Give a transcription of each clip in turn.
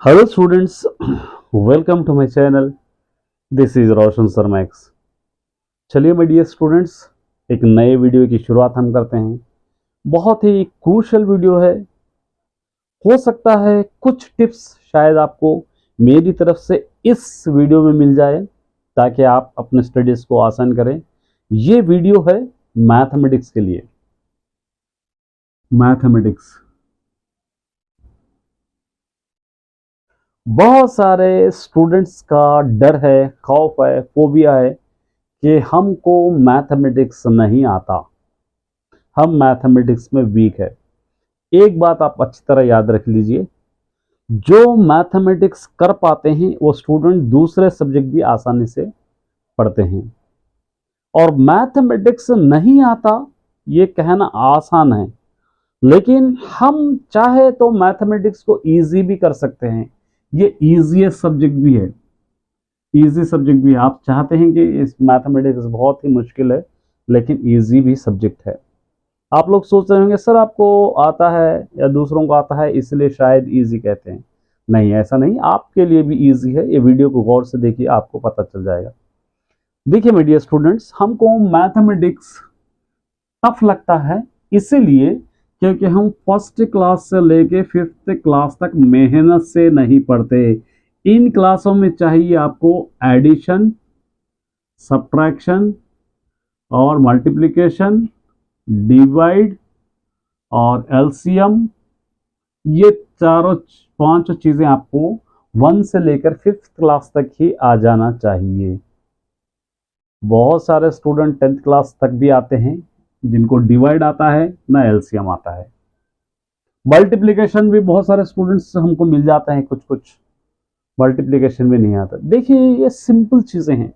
Hello students, welcome to my channel. This is Roshan sir Max. चलिए my dear students, एक नए video की शुरुआत हम करते हैं। बहुत ही क्रूशियल वीडियो है। हो सकता है कुछ टिप्स शायद आपको मेरी तरफ से इस वीडियो में मिल जाए ताकि आप अपने स्टडीज को आसान करें। ये वीडियो है मैथमेटिक्स के लिए। मैथमेटिक्स, बहुत सारे स्टूडेंट्स का डर है, खौफ है, फोबिया है कि हमको मैथमेटिक्स नहीं आता, हम मैथमेटिक्स में वीक है। एक बात आप अच्छी तरह याद रख लीजिए, जो मैथमेटिक्स कर पाते हैं वो स्टूडेंट दूसरे सब्जेक्ट भी आसानी से पढ़ते हैं। और मैथमेटिक्स नहीं आता ये कहना आसान है, लेकिन हम चाहे तो मैथमेटिक्स को इजी भी कर सकते हैं। ये इजीएस्ट सब्जेक्ट भी है, इजी सब्जेक्ट भी है। आप चाहते हैं कि इस मैथमेटिक्स बहुत ही मुश्किल है, लेकिन इजी भी सब्जेक्ट है। आप लोग सोच रहे होंगे सर आपको आता है या दूसरों को आता है इसलिए शायद इजी कहते हैं। नहीं, ऐसा नहीं, आपके लिए भी इजी है। ये वीडियो को गौर से देखिए, आपको पता चल जाएगा। देखिए मेरे डियर स्टूडेंट्स, हमको मैथमेटिक्स टफ लगता है इसीलिए क्योंकि हम फर्स्ट क्लास से लेके फिफ्थ क्लास तक मेहनत से नहीं पढ़ते। इन क्लासों में चाहिए आपको एडिशन, सब्ट्रैक्शन और मल्टीप्लिकेशन, डिवाइड और एलसीएम। ये चारों पांचों चीजें आपको 1 से लेकर 5th क्लास तक ही आ जाना चाहिए। बहुत सारे स्टूडेंट 10th क्लास तक भी आते हैं जिनको डिवाइड आता है ना एलसीएम आता है। मल्टीप्लिकेशन भी बहुत सारे स्टूडेंट्स हमको मिल जाते हैं, कुछ कुछ मल्टीप्लिकेशन भी नहीं आता। देखिए ये सिंपल चीजें हैं,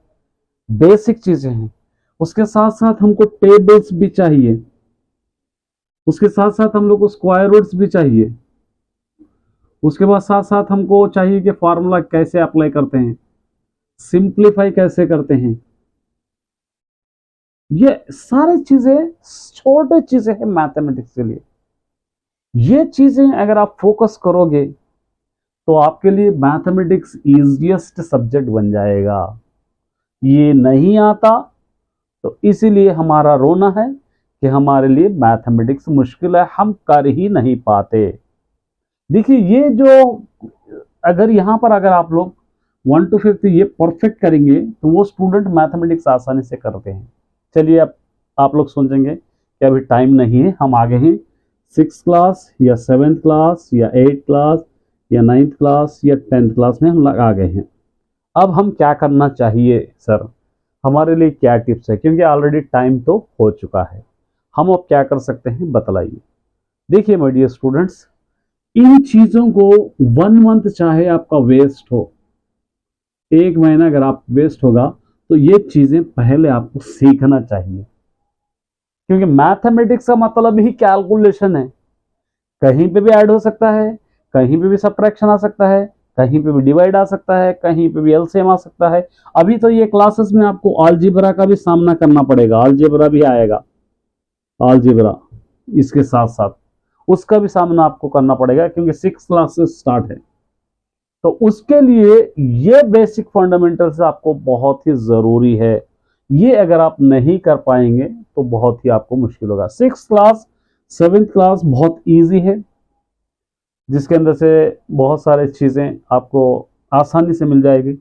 बेसिक चीजें हैं। उसके साथ साथ हमको टेबल्स भी चाहिए, उसके साथ साथ हम लोग को स्क्वायर रूट्स भी चाहिए। उसके बाद साथ साथ हमको चाहिए कि फार्मूला कैसे अप्लाई करते हैं, सिंप्लीफाई कैसे करते हैं। ये सारी चीजें छोटे चीजें हैं मैथमेटिक्स के लिए। ये चीजें अगर आप फोकस करोगे तो आपके लिए मैथमेटिक्स इजीएस्ट सब्जेक्ट बन जाएगा। ये नहीं आता तो इसीलिए हमारा रोना है कि हमारे लिए मैथमेटिक्स मुश्किल है, हम कर ही नहीं पाते। देखिए ये जो अगर यहाँ पर अगर आप लोग 1 to 5th ये परफेक्ट करेंगे तो वो स्टूडेंट मैथमेटिक्स आसानी से करते हैं। चलिए अब आप लोग सोचेंगे कि अभी टाइम नहीं है, हम आगे हैं 6th क्लास या 7th क्लास या 8th क्लास या 9th क्लास या 10th क्लास में हम आ गए हैं। अब हम क्या करना चाहिए सर, हमारे लिए क्या टिप्स है, क्योंकि ऑलरेडी टाइम तो हो चुका है। हम अब क्या कर सकते हैं बताइए। देखिए माय डियर स्टूडेंट्स, इन चीजों को 1 मंथ चाहे आपका वेस्ट हो, 1 महीना अगर आप वेस्ट होगा तो ये चीजें पहले आपको सीखना चाहिए, क्योंकि मैथमेटिक्स का मतलब ही कैलकुलेशन है। कहीं पे भी ऐड हो सकता है, कहीं पे भी सब्ट्रैक्शन आ सकता है, कहीं पे भी डिवाइड आ सकता है, कहीं पे भी एलसीएम आ सकता है। अभी तो ये क्लासेस में आपको अलजेब्रा का भी सामना करना पड़ेगा, अलजेब्रा भी आएगा, अलजेब्रा इसके साथ साथ उसका भी सामना आपको करना पड़ेगा क्योंकि 6 क्लास से स्टार्ट है। तो उसके लिए ये बेसिक फंडामेंटल्स आपको बहुत ही जरूरी है। ये अगर आप नहीं कर पाएंगे तो बहुत ही आपको मुश्किल होगा। 6th क्लास 7th क्लास बहुत इजी है, जिसके अंदर से बहुत सारे चीजें आपको आसानी से मिल जाएगी।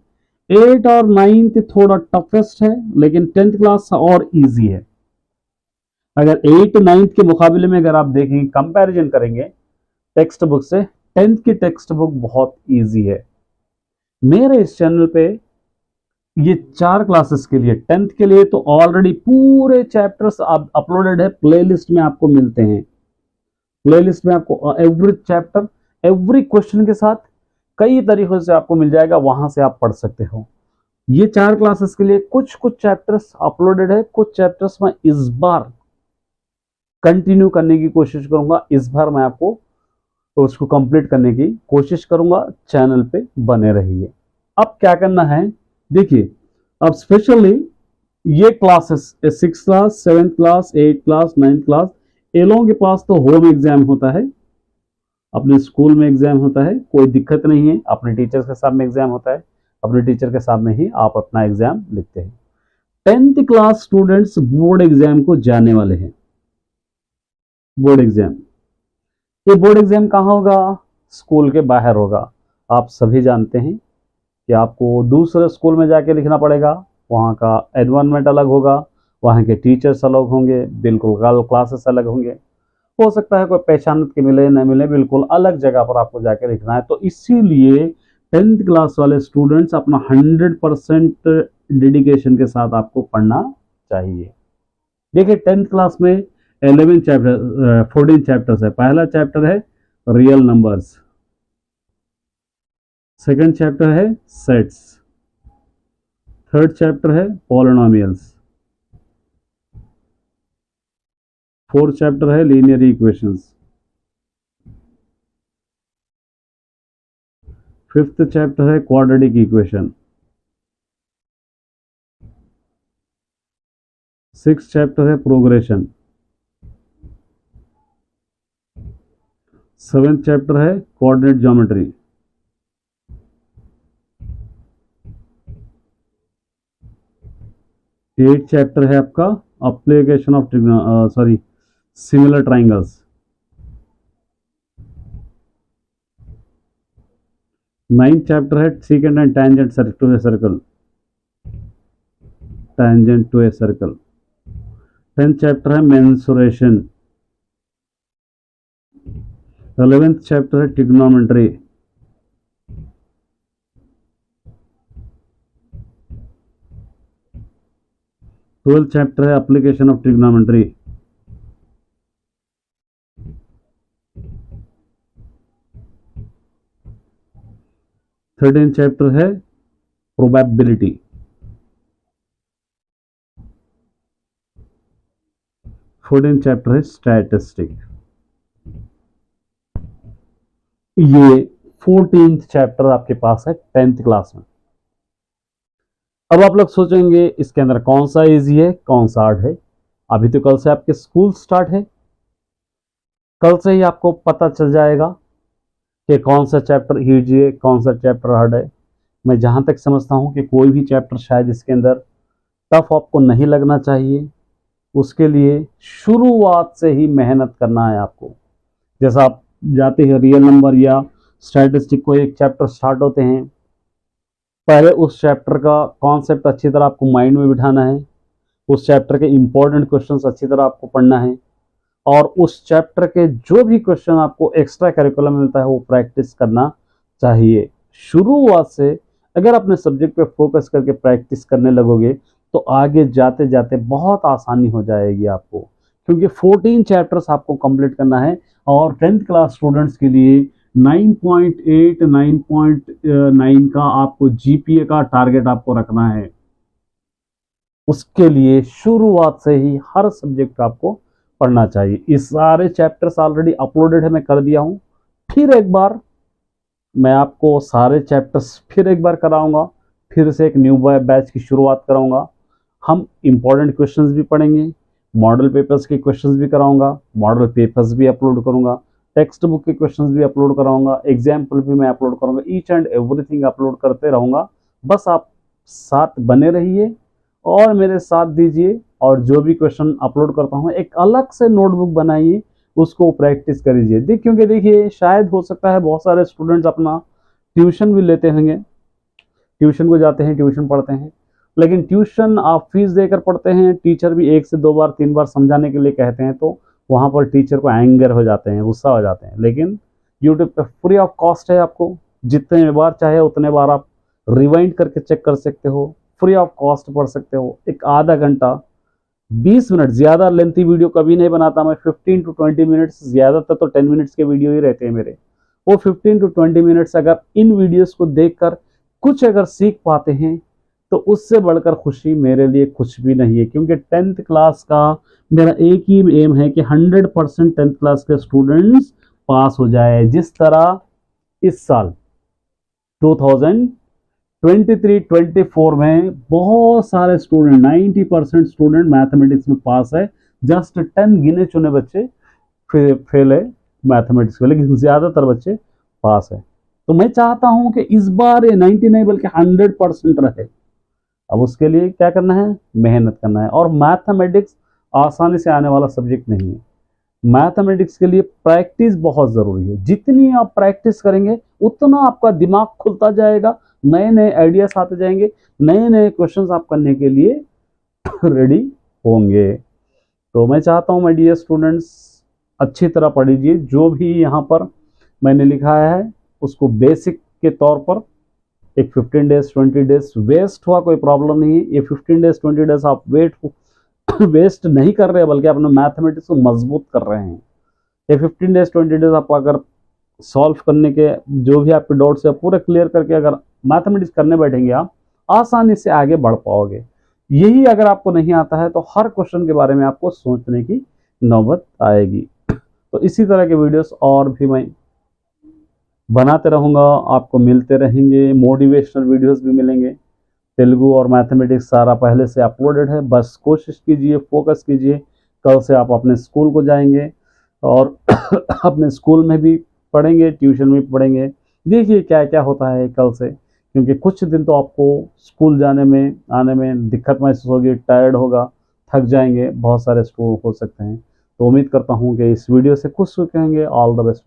8 और 9th थोड़ा टफेस्ट है, लेकिन 10th क्लास और इजी है। अगर 8 9th के मुकाबले में अगर आप देखेंगे, कंपैरिजन करेंगे टेक्स्ट बुक से, 10th की टेक्स्ट बुक बहुत इजी है। मेरे इस चैनल पे ये 4 क्लासेस के लिए, 10th के लिए तो ऑलरेडी पूरे चैप्टर्स अपलोडेड है, प्लेलिस्ट में आपको मिलते हैं। प्लेलिस्ट में आपको एवरी चैप्टर, एवरी क्वेश्चन के साथ कई तरीकों से आपको मिल जाएगा, वहां से आप पढ़ सकते हो। ये 4 क्लासेस के लिए कुछ कुछ चैप्टर्स अपलोडेड है, कुछ चैप्टर्स मैं इस बार कंटिन्यू करने की कोशिश करूंगा। इस बार मैं आपको तो उसको कंप्लीट करने की कोशिश करूंगा। चैनल पे बने रहिए। अब क्या करना है देखिए, अब स्पेशली ये classes 6th class 7th class 8th class 9th class, इन लोगों के पास तो होम एग्जाम होता है। अपने स्कूल में एग्जाम होता है, कोई दिक्कत नहीं है, अपने टीचर के सामने एग्जाम होता है, अपने टीचर के सामने ही आप अपना एग्जाम लिखते हैं। 10th class students board exam को जाने वाले हैं। बोर्ड एग्जाम, ये बोर्ड एग्जाम कहाँ होगा? स्कूल के बाहर होगा। आप सभी जानते हैं कि आपको दूसरे स्कूल में जाके लिखना पड़ेगा, वहाँ का एनवायरनमेंट अलग होगा, वहाँ के टीचर्स अलग होंगे, बिल्कुल क्लासेस अलग होंगे, हो सकता है कोई पहचान के मिले न मिले, बिल्कुल अलग जगह पर आपको जाके लिखना है। तो इसीलिए 10th क्लास वाले स्टूडेंट्स अपना 100% डेडिकेशन के साथ आपको पढ़ना चाहिए। देखिए 10th क्लास में 11 चैप्टर 14 चैप्टर्स है। पहला चैप्टर है रियल नंबर्स, सेकंड चैप्टर है सेट्स, थर्ड चैप्टर है पॉलिनोमियल्स, फोर्थ चैप्टर है लीनियर इक्वेशंस, फिफ्थ चैप्टर है क्वाड्रेटिक इक्वेशन, सिक्स्थ चैप्टर है प्रोग्रेशन, सेवेंथ चैप्टर है कोऑर्डिनेट ज्योमेट्री, एट चैप्टर है आपका application of similar triangles, ninth chapter है secant and tangent to a circle, tangent to a circle, 10th chapter है mensuration, 11th chapter है trigonometry, 12th chapter है application of trigonometry, 13th chapter है probability, 14th chapter है statistic. ये 14th chapter आपके पास है 10th class में। अब आप लोग सोचेंगे इसके अंदर कौन सा इजी है, कौन सा हार्ड है। अभी तो कल से आपके स्कूल स्टार्ट है, कल से ही आपको पता चल जाएगा कि कौन सा चैप्टर इजी है, कौन सा चैप्टर हार्ड है। मैं जहां तक समझता हूं कि कोई भी चैप्टर शायद इसके अंदर टफ आपको नहीं लगना चाहिए। उसके लिए शुरुआत से ही मेहनत करना है आपको। जैसा आप जाते हैं रियल नंबर या स्टैटिस्टिक को एक चैप्टर स्टार्ट होते हैं, पहले उस चैप्टर का कॉन्सेप्ट अच्छी तरह आपको माइंड में बिठाना है, उस चैप्टर के इंपॉर्टेंट क्वेश्चंस अच्छी तरह आपको पढ़ना है, और उस चैप्टर के जो भी क्वेश्चन आपको एक्स्ट्रा करिकुलम मिलता है वो प्रैक्टिस करना चाहिए। शुरुआत से अगर अपने सब्जेक्ट पे फोकस करके प्रैक्टिस करने लगोगे तो आगे जाते जाते बहुत आसानी हो जाएगी आपको, क्योंकि 14 चैप्टर्स आपको कंप्लीट करना है। और 10th क्लास स्टूडेंट्स के लिए 9.8 9.9 का आपको जीपीए का टारगेट आपको रखना है। उसके लिए शुरुआत से ही हर सब्जेक्ट आपको पढ़ना चाहिए। इस सारे चैप्टर्स ऑलरेडी अपलोडेड है, मैं कर दिया हूं। फिर एक बार मैं आपको सारे चैप्टर्स फिर एक बार कराऊंगा, फिर से एक न्यू बैच की शुरुआत कराऊंगा। हम इंपॉर्टेंट क्वेश्चंस भी पढ़ेंगे, मॉडल पेपर्स के क्वेश्चंस भी कराऊंगा, मॉडल पेपर्स भी अपलोड करूंगा, टेक्स्ट बुक के क्वेश्चंस भी अपलोड कराऊंगा, एग्जाम्पल भी मैं अपलोड करूंगा, ईच एंड एवरीथिंग अपलोड करते रहूंगा। बस आप साथ बने रहिए और मेरे साथ दीजिए, और जो भी क्वेश्चन अपलोड करता हूँ एक अलग से नोटबुक बनाइए, उसको प्रैक्टिस करिए। क्योंकि देखिए शायद हो सकता है बहुत सारे स्टूडेंट्स अपना ट्यूशन भी लेते होंगे, ट्यूशन को जाते हैं, ट्यूशन पढ़ते हैं, लेकिन ट्यूशन आप फीस देकर पढ़ते हैं, टीचर भी 1 से 2 बार 3 बार समझाने के लिए कहते हैं, तो वहाँ पर टीचर को एंगर हो जाते हैं, गुस्सा हो जाते हैं। लेकिन यूट्यूब पे फ्री ऑफ कॉस्ट है, आपको जितने बार चाहे उतने बार आप रिवाइंड करके चेक कर सकते हो, फ्री ऑफ कॉस्ट पढ़ सकते हो। एक आधा घंटा 20 मिनट, ज़्यादा लेंथी वीडियो कभी नहीं बनाता मैं, 15 to 20 मिनट्स, ज़्यादातर तो 10 मिनट्स के वीडियो ही रहते हैं मेरे। वो 15 to 20 मिनट्स अगर इन वीडियोस को देखकर कुछ अगर सीख पाते हैं तो उससे बढ़कर खुशी मेरे लिए कुछ भी नहीं है। क्योंकि 10th क्लास का मेरा एक ही एम है कि 100% 10th क्लास के स्टूडेंट्स पास हो जाए। जिस तरह इस साल 2023-24 में बहुत सारे स्टूडेंट, 90% स्टूडेंट मैथमेटिक्स में पास है, जस्ट 10 गिने चुने बच्चे फेल है। मैथमेटिक्स में, लेकिन ज़्यादातर बच्चे पास है। तो मैं चाहता हूं कि इस बार ये 90 नहीं बल्कि 100% रहे। अब उसके लिए क्या करना है, मेहनत करना है। और मैथमेटिक्स आसानी से आने वाला सब्जेक्ट नहीं है। मैथमेटिक्स के लिए प्रैक्टिस बहुत ज़रूरी है। जितनी आप प्रैक्टिस करेंगे उतना आपका दिमाग खुलता जाएगा, नए नए आइडियाज आते जाएंगे, नए नए क्वेश्चंस आप करने के लिए रेडी होंगे। तो मैं चाहता हूं माय डियर स्टूडेंट्स, अच्छी तरह पढ़ लीजिए। जो भी यहाँ पर मैंने लिखा है उसको बेसिक के तौर पर एक 15 डेज 20 डेज वेस्ट हुआ कोई प्रॉब्लम नहीं है। ये 15 डेज 20 डेज आप वेस्ट नहीं कर रहे हैं, बल्कि अपने मैथमेटिक्स को मजबूत कर रहे हैं। ये 15 डेज 20 डेज आप अगर सॉल्व करने के जो भी आपके डाउट्स है पूरे क्लियर करके अगर मैथमेटिक्स करने बैठेंगे आप आसानी से आगे बढ़ पाओगे। यही अगर आपको नहीं आता है तो हर क्वेश्चन के बारे में आपको सोचने की नौबत आएगी। तो इसी तरह के वीडियोस और भी मैं बनाते रहूँगा, आपको मिलते रहेंगे, मोटिवेशनल वीडियोस भी मिलेंगे। तेलुगु और मैथमेटिक्स सारा पहले से अपलोडेड है, बस कोशिश कीजिए, फोकस कीजिए। कल से आप अपने स्कूल को जाएंगे और अपने स्कूल में भी पढ़ेंगे, ट्यूशन में पढ़ेंगे। देखिए क्या क्या होता है कल से, क्योंकि कुछ दिन तो आपको स्कूल जाने में आने में दिक्कत महसूस होगी, टायर्ड होगा, थक जाएंगे, बहुत सारे स्कूल हो सकते हैं। तो उम्मीद करता हूँ कि इस वीडियो से खुश हो जाएंगे। All the best.